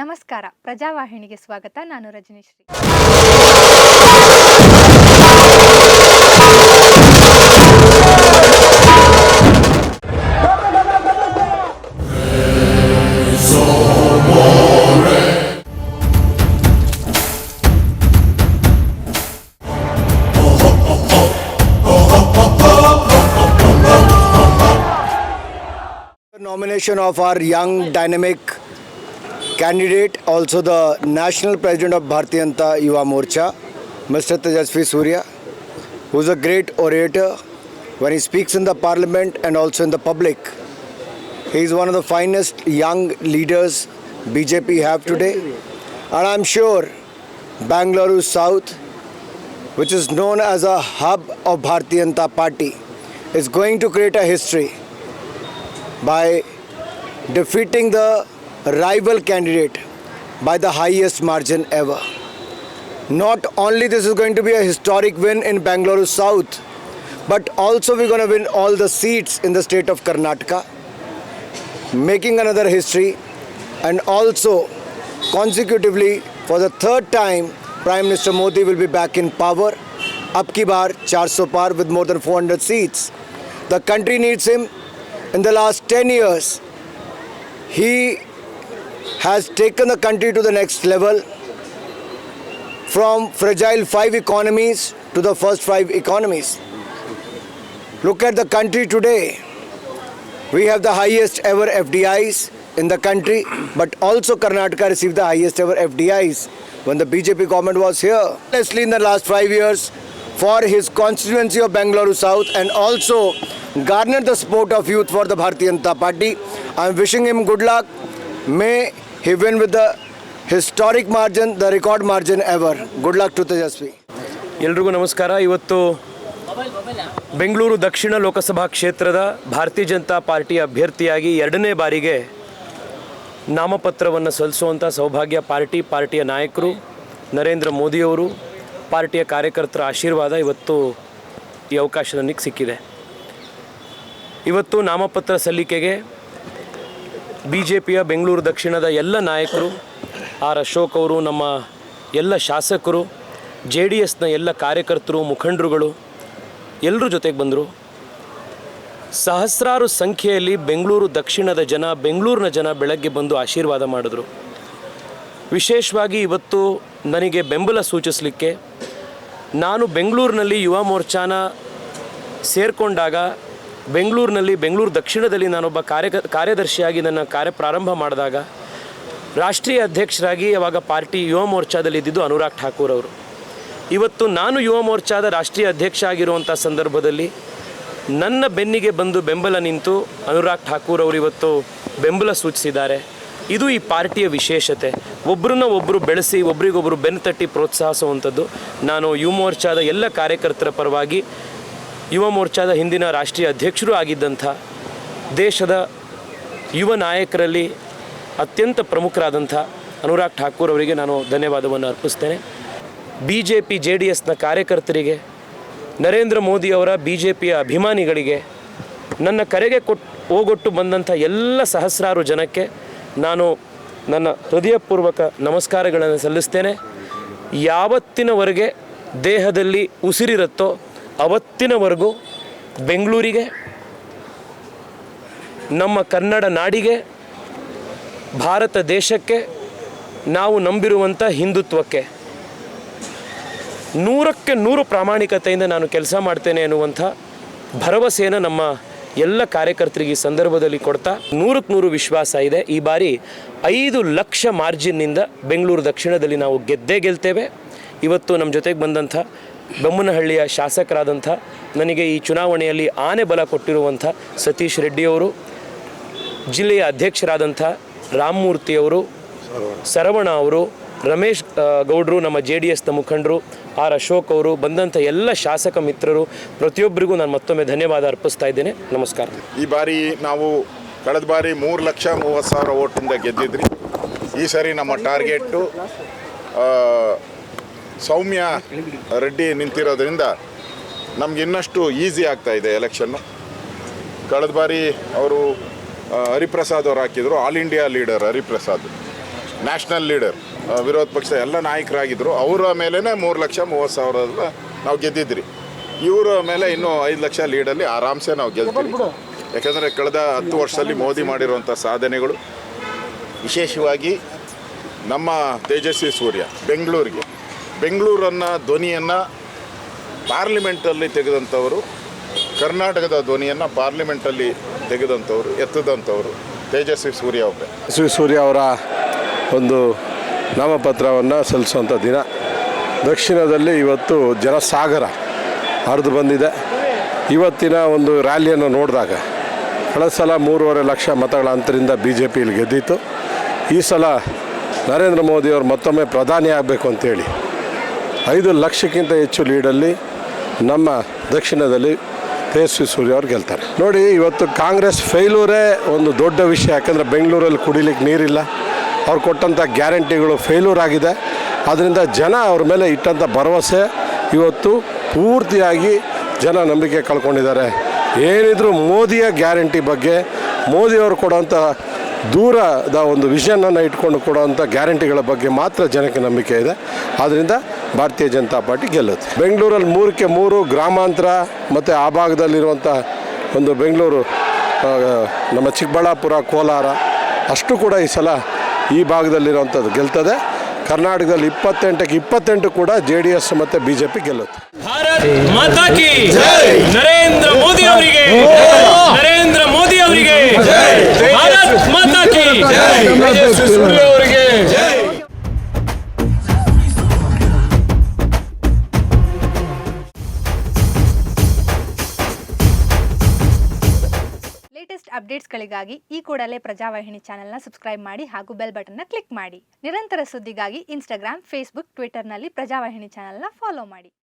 ನಮಸ್ಕಾರ, ಪ್ರಜಾವಾಹಿನಿಗೆ ಸ್ವಾಗತ. ನಾನು ರಜನಿಶ್ರೀ. Nomination of our young dynamic candidate, also the national president of Bharatiya Janata Yuva Morcha, Mr. Tejasvi Surya, who is a great orator when he speaks in the parliament and also in the public. He is one of the finest young leaders BJP have today, and I am sure Bangalore South, which is known as a hub of Bharatiya Janata Party, is going to create a history by defeating the rival candidate by the highest margin ever. Not only this is going to be a historic win in Bangalore South, but also we're going to win all the seats in the state of Karnataka, making another history, and also consecutively for the third time Prime Minister Modi will be back in power. Ab ki baar 400 par with more than 400 seats. The country needs him. In the last 10 years, he has taken the country to the next level, from fragile 5 economies to the first 5 economies. Look at the country today. We have the highest ever FDIs in the country, but also Karnataka received the highest ever FDIs when the BJP government was here. Honestly, in the last 5 years, for his constituency of Bangalore South, and also garnered the support of youth for the Bharatiya Janata Party. I am wishing him good luck. May he win with the historic margin, the record margin ever. Good luck to Tejasvi. ಎಲ್ರಿಗೂ ನಮಸ್ಕಾರ. ಇವತ್ತು ಬೆಂಗಳೂರು ದಕ್ಷಿಣ ಲೋಕಸಭಾ ಕ್ಷೇತ್ರದ ಭಾರತೀಯ Janata party ಅಭ್ಯರ್ಥಿಯಾಗಿ ಎರಡನೇ ಬಾರಿಗೆ ನಾಮಪತ್ರವನ್ನು ಸಲ್ಲಿಸುವಂಥ ಸೌಭಾಗ್ಯ ಪಾರ್ಟಿಯ ನಾಯಕರು ನರೇಂದ್ರ ಮೋದಿಯವರು, ಪಾರ್ಟಿಯ ಕಾರ್ಯಕರ್ತರ ಆಶೀರ್ವಾದ ಇವತ್ತು ಈ ಅವಕಾಶ ನನಗೆ ಸಿಕ್ಕಿದೆ. ಇವತ್ತು ನಾಮಪತ್ರ ಸಲ್ಲಿಕೆಗೆ BJPಯ ಬೆಂಗಳೂರು ದಕ್ಷಿಣದ ಎಲ್ಲ ನಾಯಕರು, ಆರ್ ಅಶೋಕ್ ಅವರು, ನಮ್ಮ ಎಲ್ಲ ಶಾಸಕರು, JDSನ ಎಲ್ಲ ಕಾರ್ಯಕರ್ತರು, ಮುಖಂಡರುಗಳು ಎಲ್ಲರೂ ಜೊತೆಗೆ ಬಂದರು. ಸಹಸ್ರಾರು ಸಂಖ್ಯೆಯಲ್ಲಿ ಬೆಂಗಳೂರು ದಕ್ಷಿಣದ ಜನ, ಬೆಂಗಳೂರಿನ ಜನ ಬೆಳಗ್ಗೆ ಬಂದು ಆಶೀರ್ವಾದ ಮಾಡಿದ್ರು. ವಿಶೇಷವಾಗಿ ಇವತ್ತು ನನಗೆ ಬೆಂಬಲ ಸೂಚಿಸಲಿಕ್ಕೆ, ನಾನು ಬೆಂಗಳೂರಿನಲ್ಲಿ ಯುವ ಮೋರ್ಚಾನ ಸೇರಿಕೊಂಡಾಗ, ಬೆಂಗಳೂರು ದಕ್ಷಿಣದಲ್ಲಿ ನಾನೊಬ್ಬ ಕಾರ್ಯದರ್ಶಿಯಾಗಿ ನನ್ನ ಕಾರ್ಯ ಪ್ರಾರಂಭ ಮಾಡಿದಾಗ, ರಾಷ್ಟ್ರೀಯ ಅಧ್ಯಕ್ಷರಾಗಿ ಅವಾಗ ಪಾರ್ಟಿ ಯುವ ಮೋರ್ಚಾದಲ್ಲಿ ಇದ್ದಿದ್ದು ಅನುರಾಗ್ ಠಾಕೂರ್ ಅವರು. ಇವತ್ತು ನಾನು ಯುವ ಮೋರ್ಚಾದ ರಾಷ್ಟ್ರೀಯ ಅಧ್ಯಕ್ಷ ಆಗಿರುವಂಥ ಸಂದರ್ಭದಲ್ಲಿ ನನ್ನ ಬೆನ್ನಿಗೆ ಬಂದು ಬೆಂಬಲ ನಿಂತು ಅನುರಾಗ್ ಠಾಕೂರ್ ಅವರು ಇವತ್ತು ಬೆಂಬಲ ಸೂಚಿಸಿದ್ದಾರೆ. ಇದು ಈ ಪಾರ್ಟಿಯ ವಿಶೇಷತೆ. ಒಬ್ಬರು ಬೆಳೆಸಿ ಒಬ್ರಿಗೊಬ್ಬರು ಬೆನ್ನು ತಟ್ಟಿ ಪ್ರೋತ್ಸಾಹಿಸುವಂಥದ್ದು. ನಾನು ಯುವ ಮೋರ್ಚಾದ ಎಲ್ಲ ಕಾರ್ಯಕರ್ತರ ಪರವಾಗಿ, ಯುವ ಮೋರ್ಚಾದ ಹಿಂದಿನ ರಾಷ್ಟ್ರೀಯ ಅಧ್ಯಕ್ಷರು ಆಗಿದ್ದಂಥ, ದೇಶದ ಯುವ ನಾಯಕರಲ್ಲಿ ಅತ್ಯಂತ ಪ್ರಮುಖರಾದಂಥ ಅನುರಾಗ್ ಠಾಕೂರ್ ಅವರಿಗೆ ನಾನು ಧನ್ಯವಾದವನ್ನು ಅರ್ಪಿಸ್ತೇನೆ. BJP JDSನ ಕಾರ್ಯಕರ್ತರಿಗೆ, ನರೇಂದ್ರ ಮೋದಿಯವರ BJPಯ ಅಭಿಮಾನಿಗಳಿಗೆ, ನನ್ನ ಕರೆಗೆ ಹೋಗೊಟ್ಟು ಬಂದಂಥ ಎಲ್ಲ ಸಹಸ್ರಾರು ಜನಕ್ಕೆ ನಾನು ನನ್ನ ಹೃದಯಪೂರ್ವಕ ನಮಸ್ಕಾರಗಳನ್ನು ಸಲ್ಲಿಸ್ತೇನೆ. ಯಾವತ್ತಿನವರೆಗೆ ದೇಹದಲ್ಲಿ ಉಸಿರಿರುತ್ತೋ ಅವತ್ತಿನವರೆಗೂ ಬೆಂಗಳೂರಿಗೆ, ನಮ್ಮ ಕನ್ನಡ ನಾಡಿಗೆ, ಭಾರತ ದೇಶಕ್ಕೆ, ನಾವು ನಂಬಿರುವಂಥ ಹಿಂದುತ್ವಕ್ಕೆ 100ಕ್ಕೆ 100 ಪ್ರಾಮಾಣಿಕತೆಯಿಂದ ನಾನು ಕೆಲಸ ಮಾಡ್ತೇನೆ ಎನ್ನುವಂಥ ಭರವಸೆಯನ್ನು ನಮ್ಮ ಎಲ್ಲ ಕಾರ್ಯಕರ್ತರಿಗೆ ಈ ಸಂದರ್ಭದಲ್ಲಿ ಕೊಡ್ತಾ 100ಕ್ಕೆ 100 ವಿಶ್ವಾಸ ಇದೆ. ಈ ಬಾರಿ 5 ಲಕ್ಷ ಮಾರ್ಜಿನ್ನಿಂದ ಬೆಂಗಳೂರು ದಕ್ಷಿಣದಲ್ಲಿ ನಾವು ಗೆಲ್ತೇವೆ. ಇವತ್ತು ನಮ್ಮ ಜೊತೆಗೆ ಬಂದಂಥ ಬೊಮ್ಮನಹಳ್ಳಿಯ ಶಾಸಕರಾದಂಥ, ನನಗೆ ಈ ಚುನಾವಣೆಯಲ್ಲಿ ಆನೆ ಬಲ ಕೊಟ್ಟಿರುವಂಥ ಸತೀಶ್ ರೆಡ್ಡಿಯವರು, ಜಿಲ್ಲೆಯ ಅಧ್ಯಕ್ಷರಾದಂಥ ರಾಮಮೂರ್ತಿಯವರು, ಸರವಣ ಅವರು, ರಮೇಶ್ ಗೌಡ್ರು, ನಮ್ಮ JDSನ ಮುಖಂಡರು, ಆರ್ ಅಶೋಕ್ ಅವರು, ಬಂದಂಥ ಎಲ್ಲ ಶಾಸಕ ಮಿತ್ರರು, ಪ್ರತಿಯೊಬ್ಬರಿಗೂ ನಾನು ಮತ್ತೊಮ್ಮೆ ಧನ್ಯವಾದ ಅರ್ಪಿಸ್ತಾ ಇದ್ದೇನೆ. ನಮಸ್ಕಾರ. ಈ ಬಾರಿ ನಾವು ಕಳೆದ ಬಾರಿ 3,30,000 ಓಟಿಂದ ಗೆದ್ದಿದ್ರಿ. ಈ ಸಾರಿ ನಮ್ಮ ಟಾರ್ಗೆಟು ಸೌಮ್ಯ ರೆಡ್ಡಿ ನಿಂತಿರೋದ್ರಿಂದ ನಮ್ಗೆ ಇನ್ನಷ್ಟು ಈಸಿ ಆಗ್ತಾಯಿದೆ ಎಲೆಕ್ಷನ್ನು. ಕಳೆದ ಬಾರಿ ಅವರು ಹರಿಪ್ರಸಾದ್ ಅವರು ಹಾಕಿದರು, all India leader Hariprasad. National leader, ವಿರೋಧ ಪಕ್ಷದ ಎಲ್ಲ ನಾಯಕರಾಗಿದ್ದರು. ಅವರ ಮೇಲೇ 3,30,30,000 ನಾವು ಗೆದ್ದಿದ್ರಿ. ಇವರ ಮೇಲೆ ಇನ್ನೂ 5 ಲಕ್ಷ ಲೀಡಲ್ಲಿ ಆರಾಮ್ಸೆ ನಾವು ಗೆಲ್ತೀವಿ. ಯಾಕಂದರೆ ಕಳೆದ 10 ವರ್ಷದಲ್ಲಿ ಮೋದಿ ಮಾಡಿರುವಂಥ ಸಾಧನೆಗಳು, ವಿಶೇಷವಾಗಿ ನಮ್ಮ ತೇಜಸ್ವಿ ಸೂರ್ಯ ಬೆಂಗಳೂರನ್ನು ಧ್ವನಿಯನ್ನು ಪಾರ್ಲಿಮೆಂಟಲ್ಲಿ ತೆಗೆದಂಥವರು, ಕರ್ನಾಟಕದ ಧ್ವನಿಯನ್ನು ಪಾರ್ಲಿಮೆಂಟಲ್ಲಿ ತೆಗೆದಂಥವ್ರು, ಎತ್ತದಂಥವರು ತೇಜಸ್ವಿ ಸೂರ್ಯ ಒಬ್ಬರೇ. ತೇಜಸ್ವಿ ಸೂರ್ಯ ಅವರ ಒಂದು ನಾಮಪತ್ರವನ್ನು ಸಲ್ಲಿಸುವಂಥ ದಿನ. ದಕ್ಷಿಣದಲ್ಲಿ ಇವತ್ತು ಜನಸಾಗರ ಹರಿದು ಬಂದಿದೆ. ಇವತ್ತಿನ ಒಂದು ರ್ಯಾಲಿಯನ್ನು ನೋಡಿದಾಗ ಕಳೆದ ಸಲ 3.5 ಲಕ್ಷ ಮತಗಳ ಅಂತರಿಂದ BJP ಇಲ್ಲಿ ಗೆದ್ದಿತ್ತು. ಈ ಸಲ ನರೇಂದ್ರ ಮೋದಿಯವರು ಮತ್ತೊಮ್ಮೆ ಪ್ರಧಾನಿ ಆಗಬೇಕು ಅಂತೇಳಿ 5 ಲಕ್ಷಕ್ಕಿಂತ ಹೆಚ್ಚು ಲೀಡಲ್ಲಿ ನಮ್ಮ ದಕ್ಷಿಣದಲ್ಲಿ ತೇಜಸ್ವಿ ಸೂರ್ಯ ಅವ್ರು ಗೆಲ್ತಾರೆ. ನೋಡಿ, ಇವತ್ತು ಕಾಂಗ್ರೆಸ್ ಫೇಲ್ಯೂರೇ ಒಂದು ದೊಡ್ಡ ವಿಷಯ. ಯಾಕಂದರೆ ಬೆಂಗಳೂರಲ್ಲಿ ಕುಡಿಲಿಕ್ಕೆ ನೀರಿಲ್ಲ, ಅವ್ರು ಕೊಟ್ಟಂಥ ಗ್ಯಾರಂಟಿಗಳು ಫೇಲ್ಯೂರ್ ಆಗಿದೆ. ಆದ್ದರಿಂದ ಜನ ಅವ್ರ ಮೇಲೆ ಇಟ್ಟಂಥ ಭರವಸೆ ಇವತ್ತು ಪೂರ್ತಿಯಾಗಿ ಜನ ನಂಬಿಕೆ ಕಳ್ಕೊಂಡಿದ್ದಾರೆ. ಏನಿದ್ರು ಮೋದಿಯ ಗ್ಯಾರಂಟಿ ಬಗ್ಗೆ, ಮೋದಿಯವರು ಕೊಡೋಂಥ ದೂರದ ಒಂದು ವಿಷನನ್ನು ಇಟ್ಕೊಂಡು ಕೊಡೋವಂಥ ಗ್ಯಾರಂಟಿಗಳ ಬಗ್ಗೆ ಮಾತ್ರ ಜನಕ್ಕೆ ನಂಬಿಕೆ ಇದೆ. ಆದ್ದರಿಂದ ಭಾರತೀಯ ಜನತಾ ಪಾರ್ಟಿ ಗೆಲ್ಲುತ್ತೆ. ಬೆಂಗಳೂರಲ್ಲಿ 3ಕ್ಕೆ 3 ಗ್ರಾಮಾಂತರ ಮತ್ತು ಆ ಭಾಗದಲ್ಲಿರುವಂಥ ಒಂದು ಬೆಂಗಳೂರು, ನಮ್ಮ ಚಿಕ್ಕಬಳ್ಳಾಪುರ, ಕೋಲಾರ ಅಷ್ಟು ಕೂಡ ಈ ಸಲ ಈ ಭಾಗದಲ್ಲಿರುವಂಥದ್ದು ಗೆಲ್ತದೆ. ಕರ್ನಾಟಕದಲ್ಲಿ 28ಕ್ಕೆ 28 ಕೂಡ JDS ಮತ್ತು BJP ಗೆಲ್ಲುತ್ತೆ. ಭಾರತ್ ಮಾತಾ ಕಿ ನರೇಂದ್ರ ಮೋದಿ ಅವರಿಗೆ, ನರೇಂದ್ರ ಮೋದಿ ಅವರಿಗೆ, ಭಾರತ್ ಮಾತಾ ಕಿ ತೇಜಸ್ವಿ ಸೂರ್ಯ ಅವರಿಗೆ. ಲೇಟೆಸ್ಟ್ ಅಪ್ಡೇಟ್ಸ್ಗಳಿಗಾಗಿ ಈ ಕೂಡಲೇ ಪ್ರಜಾವಾಹಿನಿ ಚಾನೆಲ್ನ ಸಬ್ಸ್ಕ್ರೈಬ್ ಮಾಡಿ ಹಾಗೂ ಬೆಲ್ ಬಟನ್ನ ಕ್ಲಿಕ್ ಮಾಡಿ. ನಿರಂತರ ಸುದ್ದಿಗಾಗಿ ಇನ್ಸ್ಟಾಗ್ರಾಮ್, ಫೇಸ್ಬುಕ್, ಟ್ವಿಟರ್ನಲ್ಲಿ ಪ್ರಜಾವಾಹಿನಿ ಚಾನೆಲ್ನ ಫಾಲೋ ಮಾಡಿ.